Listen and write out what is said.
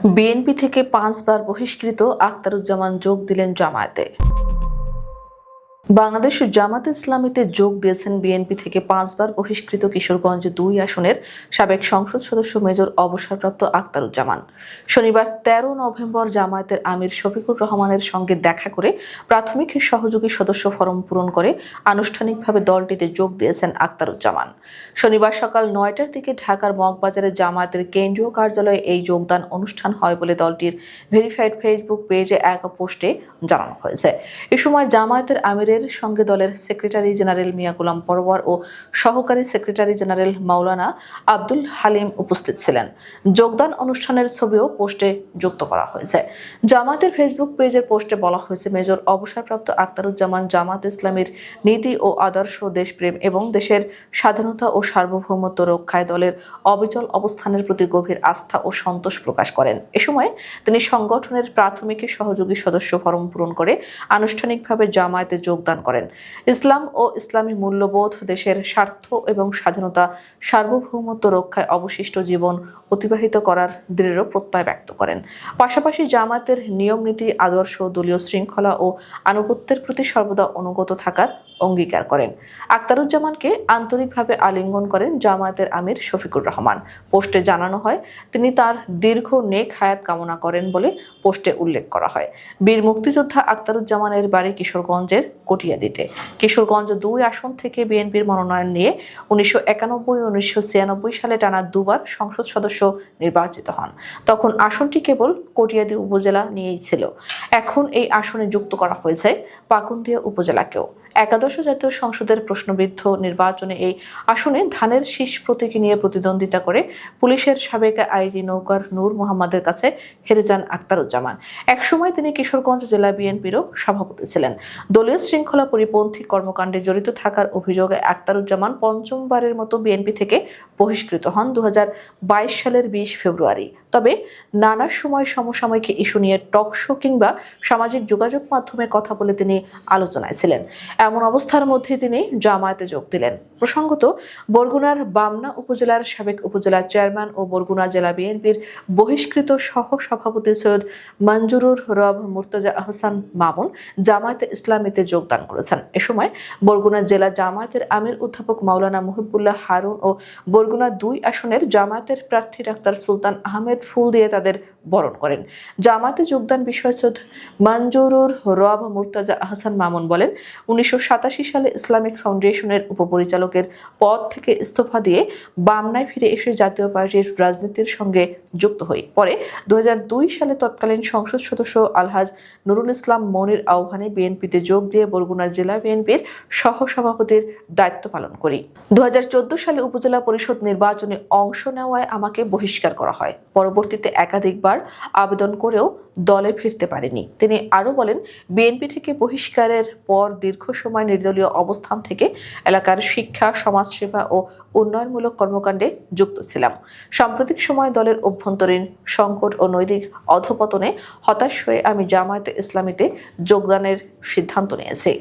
BNP থেকে 5 বার বহিষ্কৃত আখতারুজ্জামান যোগ দিলেন জামায়াতে। বাংলাদেশ জামায়াতে ইসলামীতে যোগ দিয়েছেন বিএনপি থেকে 5 বার বহিষ্কৃত কিশোরগঞ্জ 2 আসনের সাবেক সংসদ সদস্য মেজর অবসরপ্রাপ্ত আখতারুজ্জামান। শনিবার 13 নভেম্বর জামায়াতের আমির শফিকুর রহমানের সঙ্গে দেখা করে প্রাথমিক সহযোগী সদস্য ফরম পূরণ করে আনুষ্ঠানিকভাবে দলটিতে যোগ দিয়েছেন আখতারুজ্জামান। শনিবার সকাল 9টার দিকে ঢাকার মগবাজারে জামায়াতের কেন্দ্রীয় কার্যালয়ে এই যোগদান অনুষ্ঠান হয় বলে দলটির ভেরিফাইড ফেসবুক পেজে এক পোস্টে জানানো হয়েছে। এ সময় জামায়াতের আমিরের সঙ্গে দলের সেক্রেটারি জেনারেল মিয়া গোলাম পরোয়ার ও সহকারী সেক্রেটারি জেনারেল মাওলানা আব্দুল হালিম উপস্থিত ছিলেন। যোগদান অনুষ্ঠানের ছবিও পোস্টে যুক্ত করা হয়েছে। জামায়াতের ফেসবুক পেজের পোস্টে বলা হয়েছে, মেজর অবসরপ্রাপ্ত আখতারুজ্জামান জামায়াত ইসলামীর নীতি ও আদর্শ, দেশপ্রেম এবং দেশের স্বাধীনতা ও সার্বভৌমত্ব রক্ষায় দলের অবিচল অবস্থানের প্রতি গভীর আস্থা ও সন্তোষ প্রকাশ করেন। এ সময় তিনি সংগঠনের প্রাথমিক সহযোগী সদস্য ফরম পূরণ করে আনুষ্ঠানিকভাবে জামায়াতে যোগদান করেন। ইসলাম ও ইসলামী মূল্যবোধ, দেশের স্বার্থ এবং স্বাধীনতা সার্বভৌমত্ব রক্ষায় অবশিষ্ট জীবন অতিবাহিত করার দৃঢ় প্রত্যয় ব্যক্ত করেন। পাশাপাশি জামায়াতের নিয়ম নীতি, আদর্শ, দলীয় শৃঙ্খলা ও আনুগত্যের প্রতি সর্বদা অনুগত থাকার অঙ্গীকার করেন। আখতারুজ্জামানকে আন্তরিকভাবে আলিঙ্গন করেন জামায়াতের আমির শফিকুর রহমান। পোস্টে জানানো হয়, তিনি তার দীর্ঘ নেক হায়াত কামনা করেন বলে পোস্টে উল্লেখ করা হয়। বীর মুক্তিযোদ্ধা আখতারুজ্জামানের বাড়ি কিশোরগঞ্জের কটিয়াদীতে। কিশোরগঞ্জ 2 আসন থেকে বিএনপির মনোনয়ন নিয়ে 1991 ও 1996 সালে টানা 2 বার সংসদ সদস্য নির্বাচিত হন। তখন আসনটি কেবল কটিয়াদী উপজেলা নিয়েই ছিল। এখন এই আসনে যুক্ত করা হয়েছে পাকুন্দিয়া উপজেলাকেও। একাদশ জাতীয় সংসদের প্রশ্নবিদ্ধ নির্বাচনে এই আসনে ধানের শীষ প্রতীক নিয়ে প্রতিদ্বন্দ্বিতা করে পুলিশের সাবেক আইজি নৌকার নূর মোহাম্মদের কাছে হেরে যান আখতারুজ্জামান। একসময় তিনি কিশোরগঞ্জ জেলা বিএনপিরও সভাপতি ছিলেন। দলীয় শৃঙ্খলা পরিপন্থী কর্মকাণ্ডে জড়িত থাকার অভিযোগে আখতারুজ্জামান পঞ্চমবারের মতো বিএনপি থেকে বহিষ্কৃত হন 2022 সালের 20 ফেব্রুয়ারি। তবে নানা সময় সমসাময়িক ইস্যু নিয়ে টকশো কিংবা সামাজিক যোগাযোগ মাধ্যমে কথা বলে তিনি আলোচনায় ছিলেন। এমন অবস্থার মধ্যে তিনি জামায়াতে যোগ দিলেন। প্রসঙ্গত, বরগুনার বামনা উপজেলার সাবেক উপজেলা চেয়ারম্যান ও বরগুনা জেলা বিএনপির বহিষ্কৃত সহ সভাপতি সৈয়দ মঞ্জুরুর রব মুর্তজা আহসান মামুন জামায়াতে ইসলামীতে যোগদান করেছেন। এ সময় বরগুনা জেলা জামায়াতের আমির অধ্যাপক মাওলানা মুহিবুল্লাহ হারুন ও বরগুনা 2 আসনের জামায়াতের প্রার্থী ডাক্তার সুলতান আহমেদ ফুল দিয়ে তাদের বরণ করেন। জামায়াতে যোগদান বিষয়ে সৈয়দ মঞ্জুরুর রব মুর্তজা আহসান মামুন বলেন, 1987 সালে ইসলামিক ফাউন্ডেশনের উপপরিচালকের পদ থেকে ইস্তফা দিয়ে বামনায় ফিরে এসে জাতীয় পার্টির রাজনীতির সঙ্গে যুক্ত হই। পরে 2002 সালে তৎকালীন সংসদ সদস্য আলহাজ নুরুল ইসলাম মনির আহ্বানে বিএনপিতে যোগ দিয়ে বরগুনা জেলা বিএনপির সহসভাপতির দায়িত্ব পালন করি। 2014 সালে উপজেলা পরিষদ নির্বাচনে অংশ নেওয়ায় আমাকে বহিষ্কার করা হয়। পরবর্তীতে একাধিকবার আবেদন করেও দলে ফিরতে পারেনি। তিনি আরও বলেন, বিএনপি থেকে বহিষ্কারের পর দীর্ঘ সময় নির্দলীয় অবস্থান থেকে এলাকার শিক্ষা, সমাজসেবা ও উন্নয়নমূলক কর্মকাণ্ডে যুক্ত ছিলাম। সাম্প্রতিক সময় দলের অভ্যন্তরীণ সংকট ও নৈতিক অধঃপতনে হতাশ হয়ে আমি জামায়াতে ইসলামীতে যোগদানের সিদ্ধান্ত নিয়েছি।